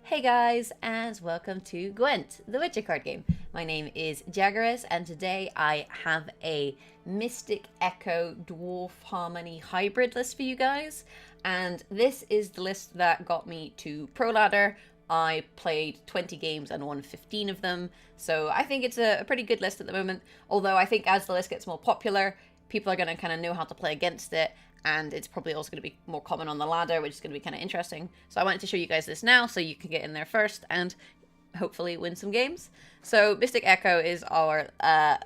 Hey guys, and welcome to Gwent, the Witcher card game. My name is Jaggerous, and today I have a Mystic Echo Dwarf Harmony hybrid list for you guys. And this is the list that got me to Pro Ladder. I played 20 games and won 15 of them, so I think it's a pretty good list at the moment. Although I think as the list gets more popular, people are going to kind of know how to play against it. And it's probably also going to be more common on the ladder, which is going to be kind of interesting. So I wanted to show you guys this now so you can get in there first and hopefully win some games. So Mystic Echo is our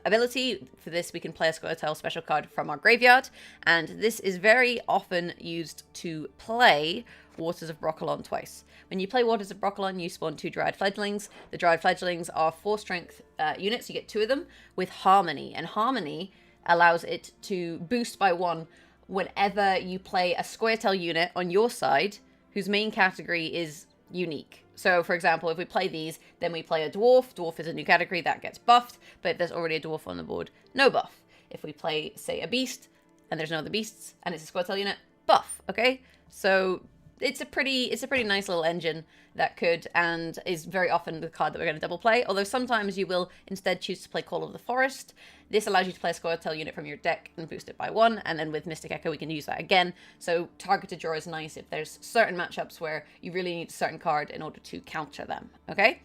ability. For this, we can play a Scoia'tael special card from our graveyard. And this is very often used to play Waters of Brokilon twice. When you play Waters of Brokilon, you spawn 2 Dryad Fledglings. The Dryad Fledglings are 4 strength units. You get 2 of them with Harmony. And Harmony allows it to boost by 1 whenever you play a Scoia'tael unit on your side whose main category is unique. So, for example, if we play these, then we play a dwarf. Dwarf is a new category that gets buffed, but if there's already a dwarf on the board, no buff. If we play, say, a beast, and there's no other beasts, and it's a Scoia'tael unit, buff, okay? So it's a pretty nice little engine that could and is very often the card that we're going to double play, although sometimes you will instead choose to play Call of the Forest. This allows you to play a Scoia'tael unit from your deck and boost it by 1, and then with Mystic Echo we can use that again. So targeted draw is nice if there's certain matchups where you really need a certain card in order to counter them, okay?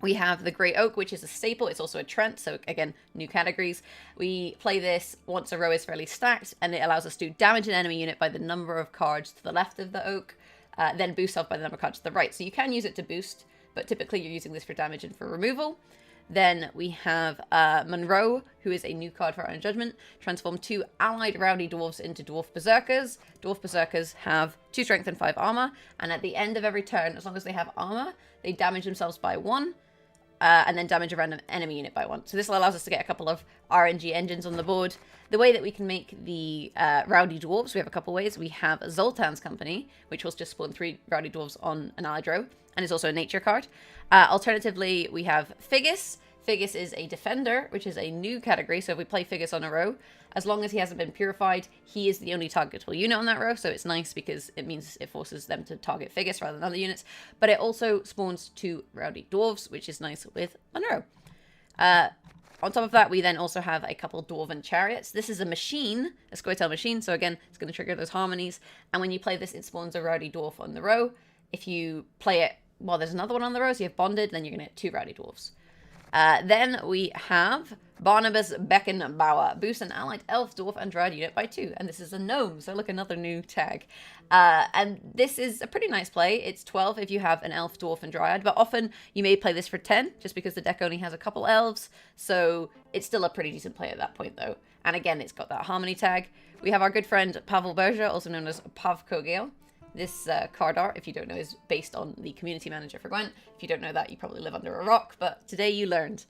We have the Grey Oak, which is a staple. It's also a Trent, so again, new categories. We play this once a row is fairly stacked, and it allows us to damage an enemy unit by the number of cards to the left of the Oak, then boost off by the number of cards to the right. So you can use it to boost, but typically you're using this for damage and for removal. Then we have Monroe, who is a new card for Iron Judgment. Transform 2 allied Rowdy dwarves into Dwarf Berserkers. Dwarf Berserkers have 2 strength and 5 armor, and at the end of every turn, as long as they have armor, they damage themselves by 1. And then damage a random enemy unit by 1. So this allows us to get a couple of RNG engines on the board. The way that we can make the Rowdy Dwarves, we have a couple ways. We have Zoltan's Company, which will just spawn 3 Rowdy Dwarves on an allied row, and is also a nature card. Alternatively, we have Figgis. Figgis is a defender, which is a new category. So if we play Figgis on a row, as long as he hasn't been purified, he is the only targetable unit on that row. So it's nice because it means it forces them to target Figgis rather than other units. But it also spawns 2 Rowdy Dwarves, which is nice with Monroe. On top of that, we then also have a couple Dwarven Chariots. This is a machine, a Scoia'tael machine. So again, it's going to trigger those harmonies. And when you play this, it spawns a Rowdy Dwarf on the row. If you play it while there's another one on the row, so you have Bonded, then you're going to get 2 Rowdy Dwarfs. Then we have Barnabas Beckenbauer. Boost an allied elf, dwarf, and dryad unit by 2. And this is a gnome, so look, another new tag. And this is a pretty nice play. It's 12 if you have an elf, dwarf, and dryad. But often you may play this for 10, just because the deck only has a couple elves. So it's still a pretty decent play at that point, though. And again, it's got that harmony tag. We have our good friend Pavel Berger, also known as Pavkogale. This card art, if you don't know, is based on the community manager for Gwent. If you don't know that, you probably live under a rock, but today you learned.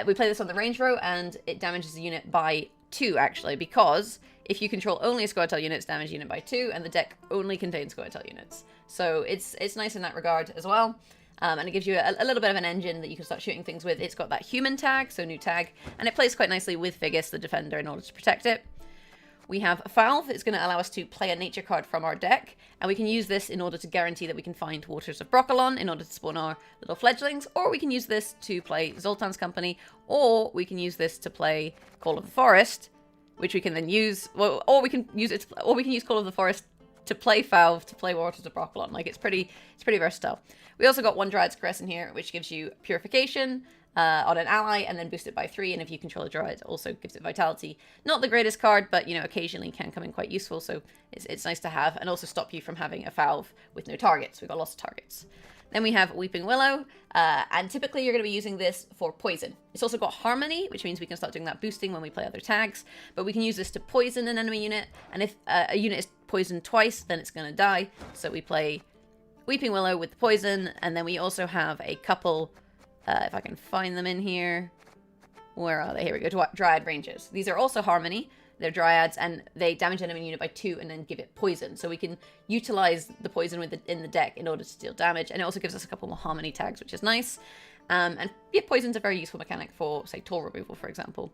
We play this on the range row, and it damages the unit by 2, actually, because if you control only a Scoia'tael unit, it's damage unit by 2, and the deck only contains Scoia'tael units. So it's nice in that regard as well. And it gives you a little bit of an engine that you can start shooting things with. It's got that human tag, so new tag, and it plays quite nicely with Figgis, the defender, in order to protect it. We have Fauve. It's going to allow us to play a nature card from our deck, and we can use this in order to guarantee that we can find Waters of Brokilon in order to spawn our little fledglings, or we can use this to play Zoltan's Company, or we can use this to play Call of the Forest, which we can then use, well, or we can use Call of the Forest to play Fauve, to play Waters of Brokilon. Like, it's pretty versatile. We also got 1 Dryad's Caress in here, which gives you Purification on an ally, and then boost it by 3, and if you control a Dryad, it also gives it Vitality. Not the greatest card, but, you know, occasionally can come in quite useful, so it's nice to have, and also stop you from having a Fauve with no targets. We've got lots of targets. Then we have Weeping Willow, and typically you're going to be using this for poison. It's also got Harmony, which means we can start doing that boosting when we play other tags, but we can use this to poison an enemy unit, and if a unit is poisoned twice, then it's going to die, so we play Weeping Willow with the poison, and then we also have a couple, if I can find them in here, where are they? Here we go, Dryad Ranges. These are also Harmony. They're Dryads, and they damage an enemy unit by 2 and then give it poison. So we can utilize the poison in the deck in order to deal damage, and it also gives us a couple more Harmony tags, which is nice. And yeah, poison's a very useful mechanic for, say, toll removal, for example.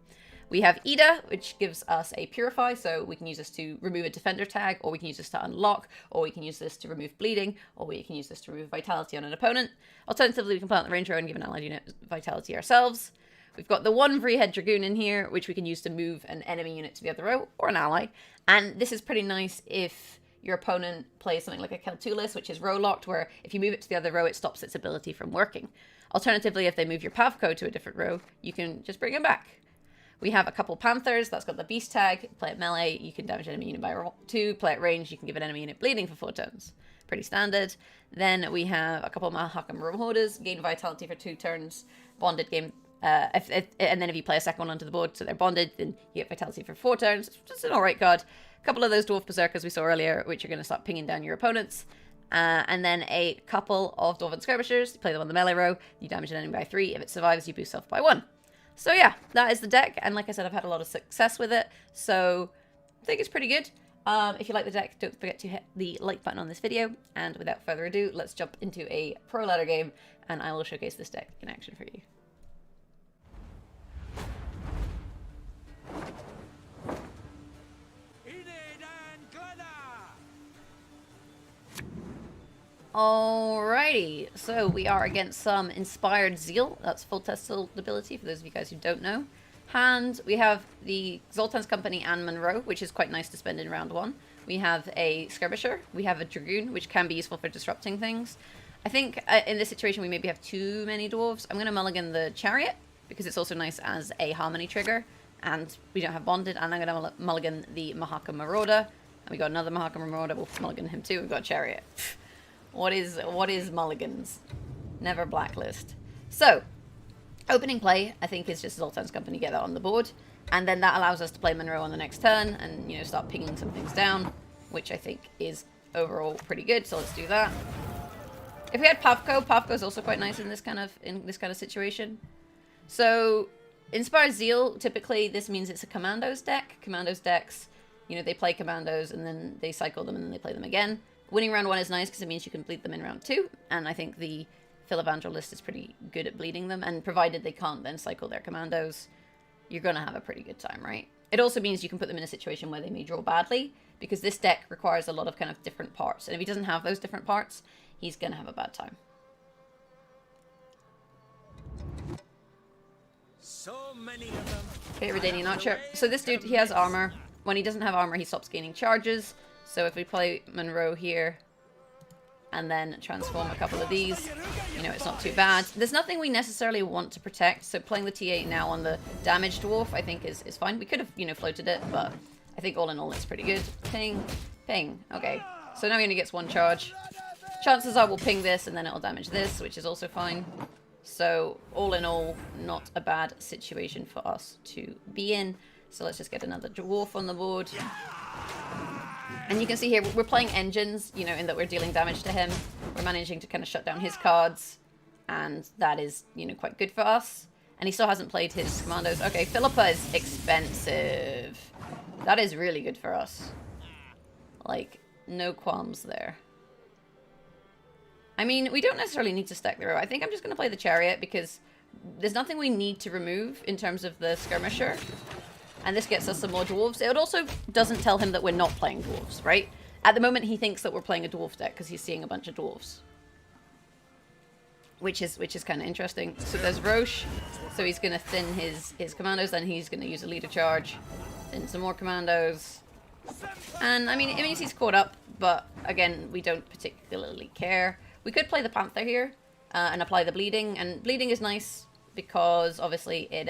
We have Ida, which gives us a Purify, so we can use this to remove a defender tag, or we can use this to unlock, or we can use this to remove bleeding, or we can use this to remove vitality on an opponent. Alternatively, we can plant the range row and give an allied unit vitality ourselves. We've got the 1 Three-Head Dragoon in here, which we can use to move an enemy unit to the other row, or an ally. And this is pretty nice if your opponent plays something like a Celtulis, which is row locked, where if you move it to the other row, it stops its ability from working. Alternatively, if they move your Pavco to a different row, you can just bring him back. We have a couple Panthers, that's got the Beast tag. Play it melee, you can damage an enemy unit by 2. Play it range, you can give an enemy unit bleeding for 4 turns. Pretty standard. Then we have a couple Mahakam Room Hoarders, gain vitality for 2 turns. Bonded game, and then if you play a second one onto the board, so they're bonded, then you get vitality for 4 turns. It's an alright card. A couple of those Dwarf Berserkers we saw earlier, which are going to start pinging down your opponents. And then a couple of Dwarven Skirmishers. You play them on the melee row, you damage an enemy by 3. If it survives, you boost self by 1. So yeah, that is the deck, and like I said, I've had a lot of success with it, so I think it's pretty good. If you like the deck, don't forget to hit the like button on this video, and without further ado, let's jump into a pro ladder game, and I will showcase this deck in action for you. Alrighty, so we are against some Inspired Zeal. That's full testable ability for those of you guys who don't know. Hand, we have the Zoltan's Company and Munro, which is quite nice to spend in round 1. We have a Skirmisher, we have a Dragoon, which can be useful for disrupting things. I think in this situation we maybe have too many Dwarves. I'm going to mulligan the Chariot, because it's also nice as a Harmony trigger, and we don't have Bonded, and I'm going to mulligan the Mahakam Marauder, and we got another Mahakam Marauder, we'll mulligan him too, we've got Chariot. What is mulligans? Never blacklist. So, opening play, I think, is just Zoltan's Company, get that on the board. And then that allows us to play Monroe on the next turn and, you know, start pinging some things down, which I think is overall pretty good. So let's do that. If we had Pavco, Pavco's also quite nice in this kind of situation. So, Inspired Zeal, typically this means it's a Commandos deck. Commandos decks, you know, they play Commandos and then they cycle them and then they play them again. Winning round 1 is nice because it means you can bleed them in round 2, and I think the Philovangelist is pretty good at bleeding them, and provided they can't then cycle their Commandos, you're going to have a pretty good time, right? It also means you can put them in a situation where they may draw badly, because this deck requires a lot of kind of different parts, and if he doesn't have those different parts, he's going to have a bad time. So many of them. Okay, Redanian Archer. So this dude, he has armor. When he doesn't have armor, he stops gaining charges. So if we play Monroe here, and then transform a couple of these, you know, it's not too bad. There's nothing we necessarily want to protect, so playing the T8 now on the damaged dwarf, I think is fine. We could have, you know, floated it, but I think all in all it's pretty good. Ping, ping. Okay, so now he only gets 1 charge. Chances are we'll ping this, and then it'll damage this, which is also fine. So all in all, not a bad situation for us to be in. So let's just get another dwarf on the board. And you can see here, we're playing engines, you know, in that we're dealing damage to him. We're managing to kind of shut down his cards. And that is, you know, quite good for us. And he still hasn't played his commandos. Okay, Philippa is expensive. That is really good for us. Like, no qualms there. I mean, we don't necessarily need to stack the row. I think I'm just going to play the Chariot because there's nothing we need to remove in terms of the Skirmisher. And this gets us some more dwarves. It also doesn't tell him that we're not playing dwarves, right? At the moment, he thinks that we're playing a dwarf deck because he's seeing a bunch of dwarves. Which is kind of interesting. So there's Roche. So he's going to thin his commandos. Then he's going to use a leader charge. Thin some more commandos. And, I mean, it means he's caught up. But, again, we don't particularly care. We could play the Panther here. And apply the bleeding. And bleeding is nice because, obviously, it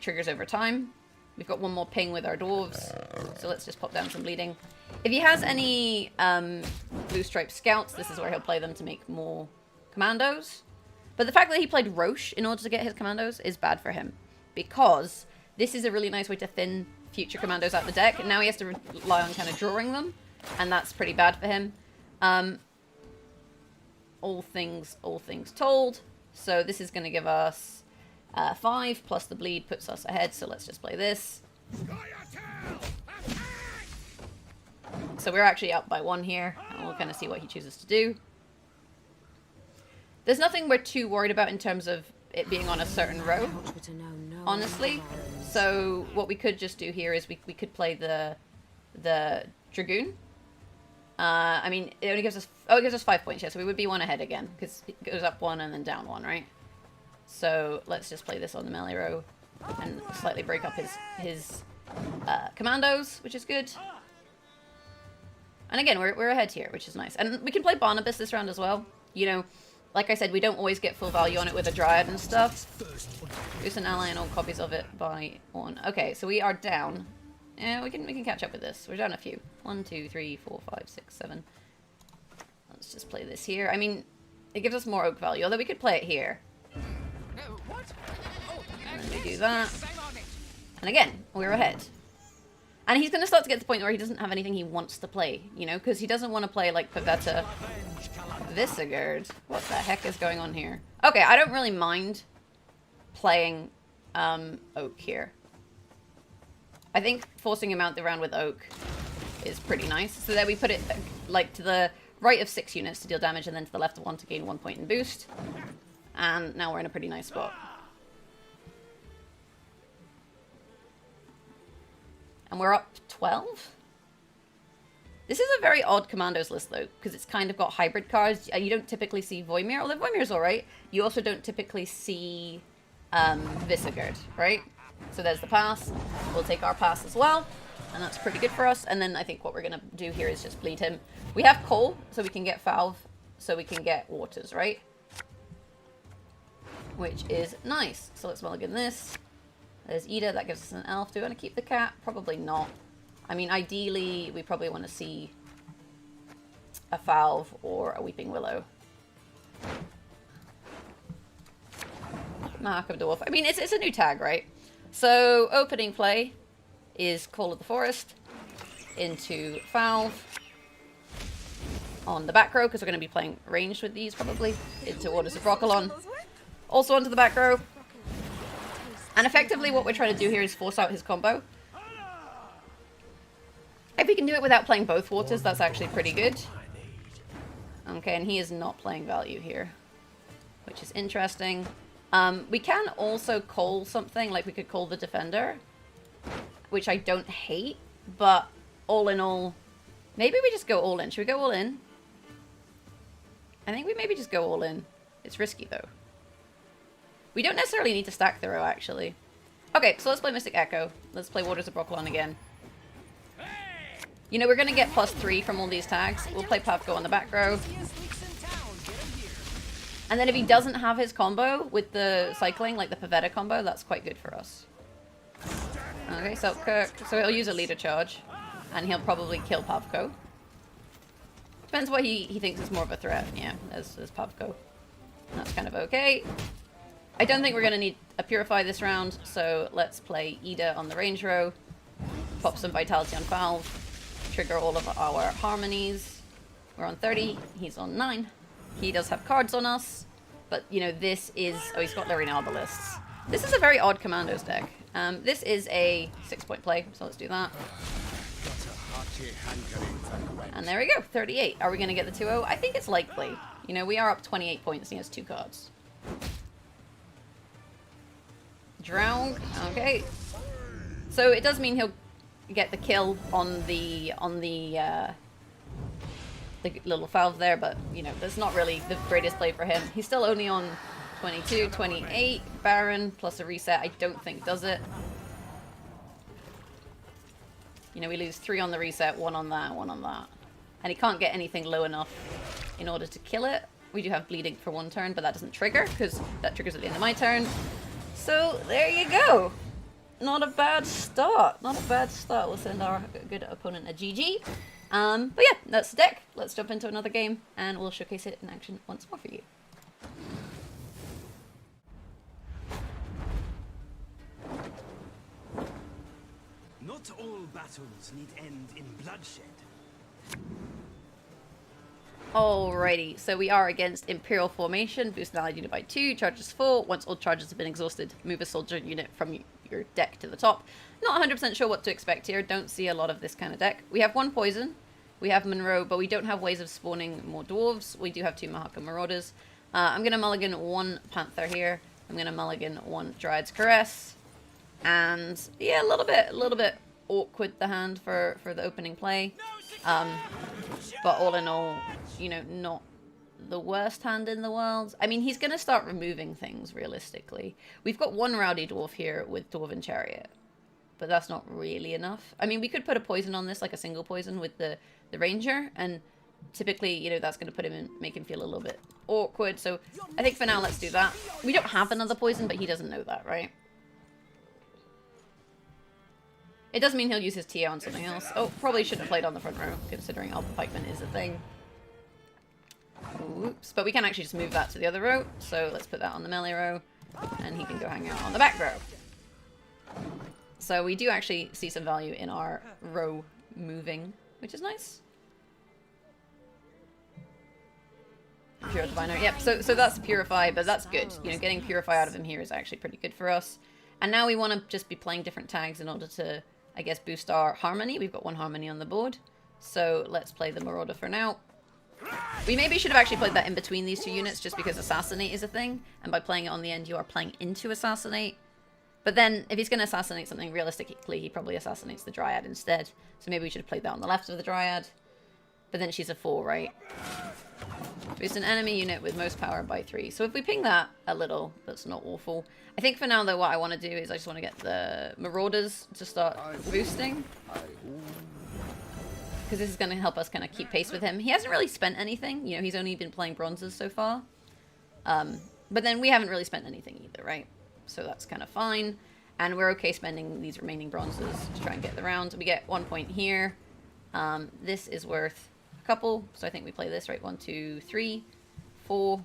triggers over time. We've got 1 more ping with our dwarves, so let's just pop down some bleeding. If he has any blue stripe scouts, this is where he'll play them to make more commandos. But the fact that he played Roche in order to get his commandos is bad for him, because this is a really nice way to thin future commandos out the deck. And now he has to rely on kind of drawing them, and that's pretty bad for him. All things told, so this is going to give us 5 plus the bleed puts us ahead, so let's just play this. So we're actually up by 1 here, and we'll kind of see what he chooses to do. There's nothing we're too worried about in terms of it being on a certain row, honestly. So what we could just do here is we could play the Dragoon. I mean, it only gives us... Oh, it gives us 5 points, yeah, so we would be 1 ahead again, because it goes up 1 and then down 1, right? So let's just play this on the melee row and slightly break up his commandos, which is good. And again, we're ahead here, which is nice. And we can play Barnabas this round as well. You know, like I said, we don't always get full value on it with a Dryad and stuff. Boost an ally and all copies of it by 1. Okay, so we are down. Yeah, we can catch up with this. We're down a few. 1, 2, 3, 4, 5, 6, 7. Let's just play this here. I mean, it gives us more oak value, although we could play it here. And then we do that. And again, we're ahead. And he's going to start to get to the point where he doesn't have anything he wants to play, you know, because he doesn't want to play like Pavetta Visegard. What the heck is going on here? Okay, I don't really mind playing Oak here. I think forcing him out the round with Oak is pretty nice. So there we put it like to the right of 6 units to deal damage and then to the left of 1 to gain 1 point in boost. And now we're in a pretty nice spot. And we're up 12? This is a very odd commandos list, though, because it's kind of got hybrid cards. You don't typically see Voimir, although Voimir's alright. You also don't typically see Visegard, right? So there's the pass. We'll take our pass as well, and that's pretty good for us. And then I think what we're going to do here is just bleed him. We have coal, so we can get Fauve, so we can get waters, right? Which is nice. So let's mulligan this. There's Ida, that gives us an elf. Do we want to keep the cat? Probably not. I mean, ideally, we probably want to see a Fauve or a Weeping Willow. Mark of Dwarf. I mean, it's a new tag, right? So, opening play is Call of the Forest into Fauve on the back row, because we're going to be playing ranged with these, probably, into Orders of brokilon. Also onto the back row. And effectively what we're trying to do here is force out his combo. If we can do it without playing both waters, that's actually pretty good. Okay, and he is not playing value here, which is interesting. We can also call something, like we could call the Defender, which I don't hate, but all in all, maybe we just go all in. Should we go all in? I think we maybe just go all in. It's risky, though. We don't necessarily need to stack the row, actually. Okay, so let's play Mystic Echo. Let's play Waters of brokilon again. You know, we're going to get +3 from all these tags. We'll play Pavko on the back row. And then if he doesn't have his combo with the cycling, like the Pavetta combo, that's quite good for us. Okay, so Kirk. So he'll use a leader charge. And he'll probably kill Pavko. Depends what he thinks is more of a threat. Yeah, as Pavko. That's kind of okay. I don't think we're going to need a Purify this round, so let's play Ida on the range row. Pop some Vitality on Fauve. Trigger all of our harmonies. We're on 30, he's on 9. He does have cards on us, but, you know, this is... Oh, he's got Lorraine Arbalists. This is a very odd Commandos deck. This is a 6-point play, so let's do that. And there we go, 38. Are we going to get the 2-0? I think it's likely. You know, we are up 28 points, he has 2 cards. Drown, okay. So it does mean he'll get the kill on the little Fauve there, but, you know, that's not really the greatest play for him. He's still only on 22, 28. Baron plus a reset, I don't think does it. You know, we lose 3 on the reset, 1 on that, 1 on that. And he can't get anything low enough in order to kill it. We do have bleeding for 1 turn, but that doesn't trigger, because that triggers at the end of my turn. So, there you go. Not a bad start. Not a bad start. We'll send our good opponent a GG. But yeah, that's the deck. Let's jump into another game, and we'll showcase it in action once more for you. Not all battles need end in bloodshed. Alrighty, so we are against Imperial Formation. Boost an allied unit by 2, charges 4. Once all charges have been exhausted, move a soldier unit from your deck to the top. Not 100% sure what to expect here. Don't see a lot of this kind of deck. We have 1 poison. We have Monroe, but we don't have ways of spawning more dwarves. We do have 2 Mahaka Marauders. I'm going to mulligan 1 Panther here. I'm going to mulligan 1 Dryad's Caress. And yeah, a little bit awkward the hand for the opening play. But all in all, you know, not the worst hand in the world. I mean, he's going to start removing things realistically. We've got one Rowdy dwarf here with Dwarven Chariot, but that's not really enough. I mean, we could put a poison on this, like a single poison with the Ranger, and typically, you know, that's going to put him in, make him feel a little bit awkward. So I think for now, let's do that. We don't have another poison, but he doesn't know that, right? It does mean he'll use his TA on something else. Oh, probably shouldn't have played on the front row, considering Alpha Pikeman is a thing. Oops. But we can actually just move that to the other row. So let's put that on the melee row. And he can go hang out on the back row. So we do actually see some value in our row moving, which is nice. Pure Diviner. Yep, so that's Purify, but that's good. You know, getting Purify out of him here is actually pretty good for us. And now we want to just be playing different tags in order to, I guess, boost our Harmony. We've got one Harmony on the board. So let's play the Marauder for now. We maybe should have actually played that in between these two units just because Assassinate is a thing. And by playing it on the end, you are playing into Assassinate. But then, if he's going to assassinate something, realistically, he probably assassinates the Dryad instead. So maybe we should have played that on the left of the Dryad. But then she's a 4, right? Boost an enemy unit with most power by 3. So if we ping that a little, that's not awful. I think for now, though, what I want to do is I just want to get the Marauders to start boosting. Because this is going to help us kind of keep pace with him. He hasn't really spent anything. You know, he's only been playing bronzes so far. But then we haven't really spent anything either, right? So that's kind of fine. And we're okay spending these remaining bronzes to try and get the round. We get 1 point here. This is worth a couple. So I think we play this, right? 1, 2, 3, 4.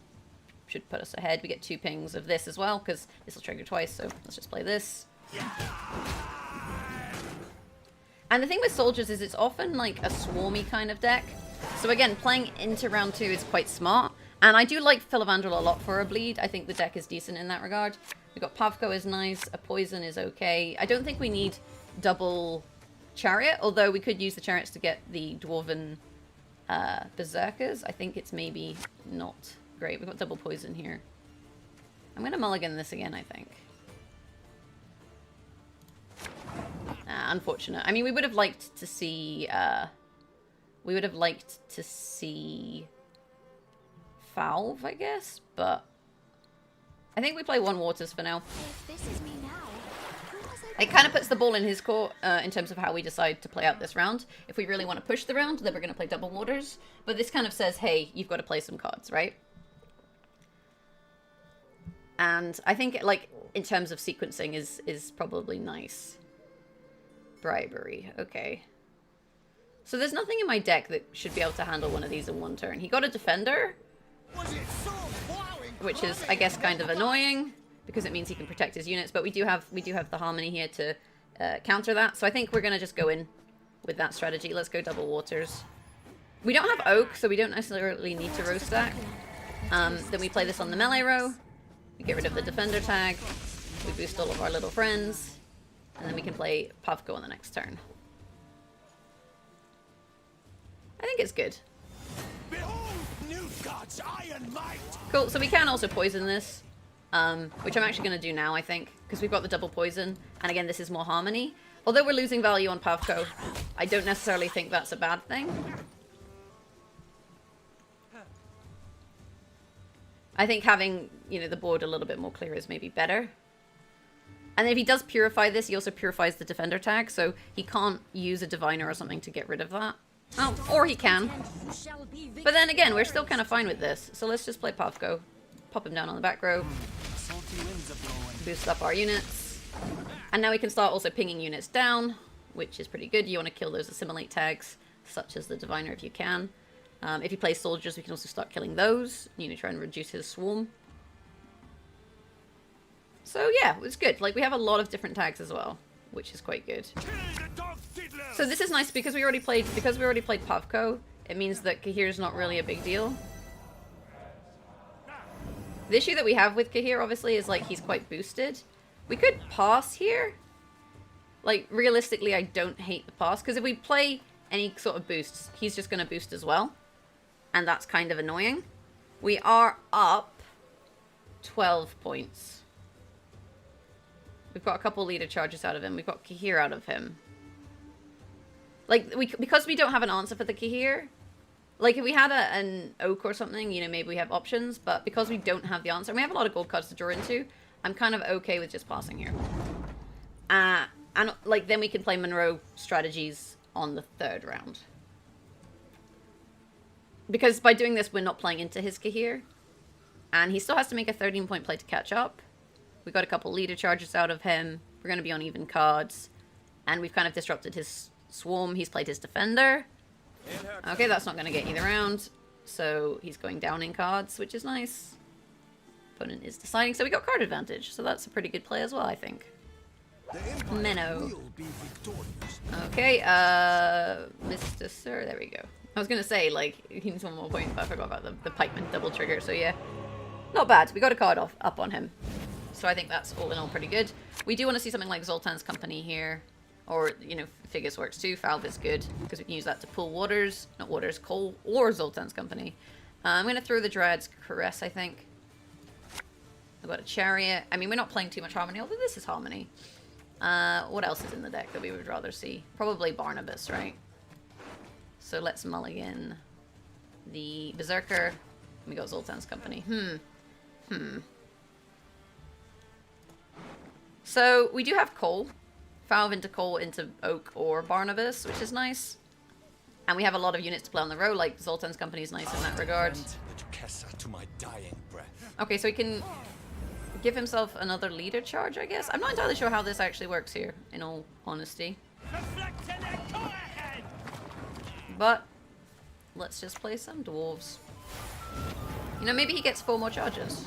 Should put us ahead. We get 2 pings of this as well, because this will trigger twice. So let's just play this. And the thing with soldiers is it's often like a swarmy kind of deck. So again, playing into round 2 is quite smart. And I do like Philovandrel a lot for a bleed. I think the deck is decent in that regard. We've got Pavko is nice. A poison is okay. I don't think we need double chariot, although we could use the chariots to get the dwarven berserkers. I think it's maybe not great. We've got double poison here. I'm going to mulligan this again, I think. Unfortunate. I mean, we would have liked to see... Fauve, I guess, but... I think we play 1 Waters for now. If this is me now, it kind of puts the ball in his court in terms of how we decide to play out this round. If we really want to push the round, then we're going to play double Waters. But this kind of says, hey, you've got to play some cards, right? And I think, like, in terms of sequencing is probably nice. Bribery, okay. So there's nothing in my deck that should be able to handle one of these in 1 turn. He got a Defender, which is, I guess, kind of annoying because it means he can protect his units. But we do have the Harmony here to counter that. So I think we're going to just go in with that strategy. Let's go double Waters. We don't have Oak, so we don't necessarily need to row stack. Then we play this on the melee row. We get rid of the Defender tag. We boost all of our little friends. And then we can play Pavko on the next turn. I think it's good. Cool, so we can also poison this, which I'm actually going to do now, I think, because we've got the double poison, and again, this is more Harmony. Although we're losing value on Pavko, I don't necessarily think that's a bad thing. I think having, you know, the board a little bit more clear is maybe better. And if he does purify this, he also purifies the Defender tag, so he can't use a Diviner or something to get rid of that. Oh, or he can. But then again, we're still kind of fine with this. So let's just play Pavko. Pop him down on the back row. Boost up our units. And now we can start also pinging units down, which is pretty good. You want to kill those assimilate tags, such as the Diviner if you can. If he plays soldiers, we can also start killing those. You know, try and reduce his swarm. So yeah, it was good. Like, we have a lot of different tags as well, which is quite good. So this is nice because we already played Pavko. It means that Cahir is not really a big deal. The issue that we have with Cahir, obviously, is like he's quite boosted. We could pass here. Like, realistically, I don't hate the pass because if we play any sort of boosts, he's just going to boost as well. And that's kind of annoying. We are up 12 points. We've got a couple leader charges out of him. We've got Cahir out of him. Like, because we don't have an answer for the Cahir, like, if we had an oak or something, you know, maybe we have options, but because we don't have the answer, and we have a lot of gold cards to draw into, I'm kind of okay with just passing here. And, like, then we can play Monroe strategies on the 3rd round. Because by doing this, we're not playing into his Cahir. And he still has to make a 13-point play to catch up. We got a couple leader charges out of him. We're going to be on even cards. And we've kind of disrupted his swarm. He's played his defender. Okay, that's not going to get either round. So he's going down in cards, which is nice. Opponent is deciding. So we got card advantage. So that's a pretty good play as well, I think. Menno. Okay, Mr. Sir. There we go. I was going to say, like, he needs one more point, but I forgot about the pikeman double trigger. So yeah, not bad. We got a card up on him. So I think that's all in all pretty good. We do want to see something like Zoltan's Company here. Or, you know, Figures works too. Fauve is good, because we can use that to pull waters. Not waters, coal, or Zoltan's Company. I'm going to throw the Dryad's Caress, I think. I've got a Chariot. I mean, we're not playing too much Harmony, although this is Harmony. What else is in the deck that we would rather see? Probably Barnabas, right? So let's mulligan the Berserker. We got Zoltan's Company. So we do have coal. Fauve into coal into oak or Barnabas, which is nice. And we have a lot of units to play on the row, like Zoltan's Company is nice in that regard. Okay, so he can give himself another leader charge, I guess. I'm not entirely sure how this actually works here, in all honesty. But let's just play some dwarves. You know, maybe he gets 4 more charges.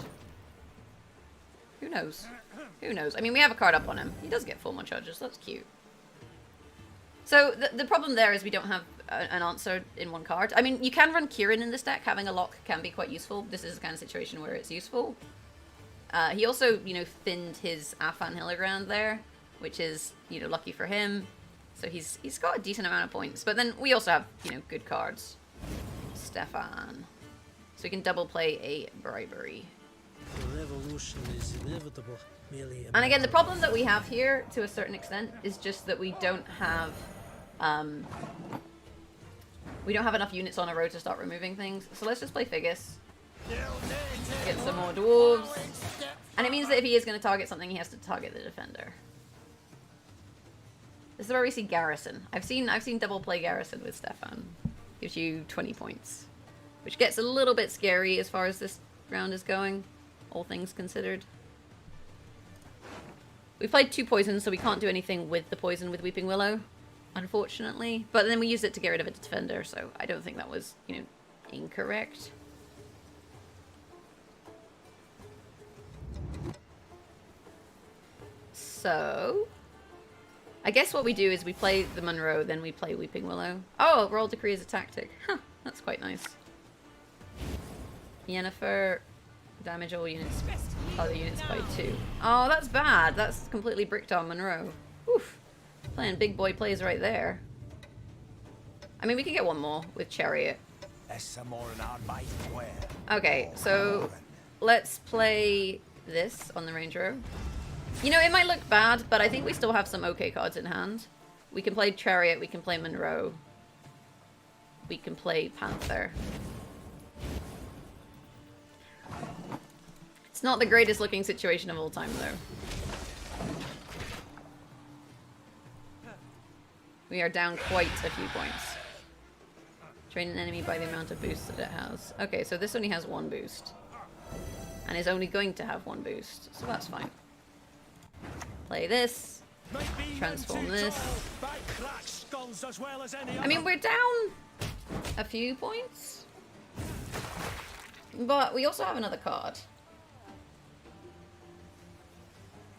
Who knows? Who knows? I mean, we have a card up on him. He does get 4 more charges. That's cute. So the problem there is we don't have an answer in one card. I mean, you can run Ciaran in this deck. Having a lock can be quite useful. This is the kind of situation where it's useful. He also, you know, thinned his Afan Hilligrand there, which is, you know, lucky for him. So he's got a decent amount of points. But then we also have, you know, good cards. Stefan. So we can double play a Bribery. The revolution is inevitable. And again, the problem that we have here, to a certain extent, is just that we don't have enough units on a row to start removing things. So let's just play Figus. Get some more dwarves. And it means that if he is going to target something, he has to target the defender. This is where we see Garrison. I've seen double play Garrison with Stefan. Gives you 20 points. Which gets a little bit scary as far as this round is going, all things considered. We played 2 poisons, so we can't do anything with the poison with Weeping Willow, unfortunately. But then we used it to get rid of a defender, so I don't think that was, you know, incorrect. So I guess what we do is we play the Munro, then we play Weeping Willow. Oh, Royal Decree is a tactic. Huh, that's quite nice. Yennefer, damage all units, other units by 2. Oh, that's bad. That's completely bricked on Monroe. Oof. Playing big boy plays right there. I mean, we can get one more with Chariot. Okay, so let's play this on the range row. You know, it might look bad, but I think we still have some okay cards in hand. We can play Chariot, we can play Monroe. We can play Panther. It's not the greatest looking situation of all time, though. We are down quite a few points. Train an enemy by the amount of boosts that it has. Okay, so this only has 1 boost. And is only going to have 1 boost, so that's fine. Play this. Transform this. I mean, we're down a few points. But we also have another card.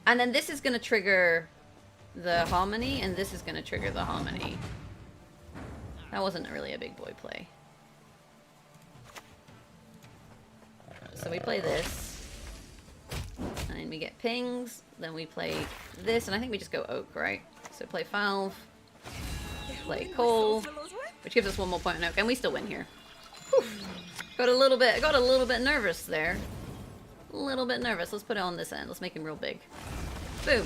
And then this is going to trigger the Harmony, and this is going to trigger the Harmony. That wasn't really a big boy play. So we play this. And we get pings. Then we play this, and I think we just go Oak, right? So play Fauve. Play Coal. Which gives us 1 more point on Oak, and we still win here. Whew. Got a little bit nervous there. A little bit nervous. Let's put it on this end. Let's make him real big. Boom.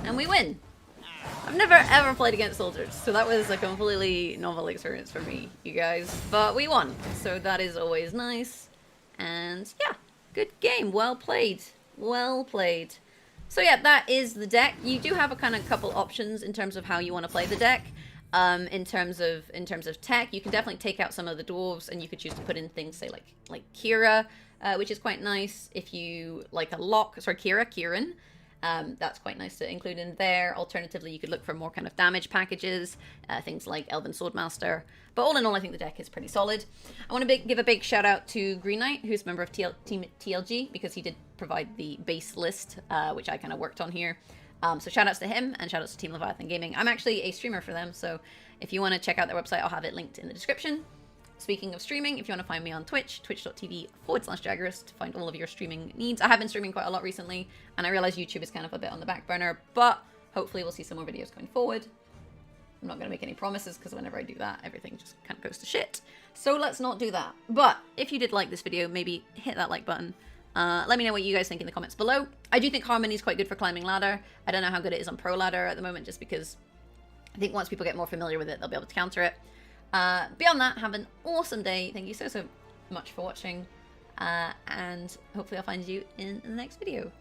and we win. I've never ever played against soldiers, so that was a completely novel experience for me, you guys. But we won, so that is always nice. And yeah, good game. Well played. Well played. So yeah, that is the deck. You do have a kind of couple options in terms of how you want to play the deck. In terms of tech, you can definitely take out some of the dwarves, and you could choose to put in things, say like Kira, which is quite nice. If you like a lock, sorry, Ciaran. That's quite nice to include in there. Alternatively, you could look for more kind of damage packages, things like Elven Swordmaster. But all in all, I think the deck is pretty solid. I want to give a big shout out to Green Knight, who's a member of Team TLG, because he did provide the base list, which I kind of worked on here. So shout outs to him, and shout outs to Team Leviathan Gaming. I'm actually a streamer for them, so if you want to check out their website, I'll have it linked in the description. Speaking of streaming, if you want to find me on Twitch, twitch.tv/Jaggerous to find all of your streaming needs. I have been streaming quite a lot recently, and I realize YouTube is kind of a bit on the back burner, but hopefully we'll see some more videos going forward. I'm not going to make any promises, because whenever I do that, everything just kind of goes to shit. So let's not do that. But if you did like this video, maybe hit that like button. Let me know what you guys think in the comments below. I do think Harmony is quite good for climbing ladder. I don't know how good it is on Pro Ladder at the moment, just because I think once people get more familiar with it, they'll be able to counter it. Beyond that, have an awesome day. Thank you so much for watching. And hopefully I'll find you in the next video.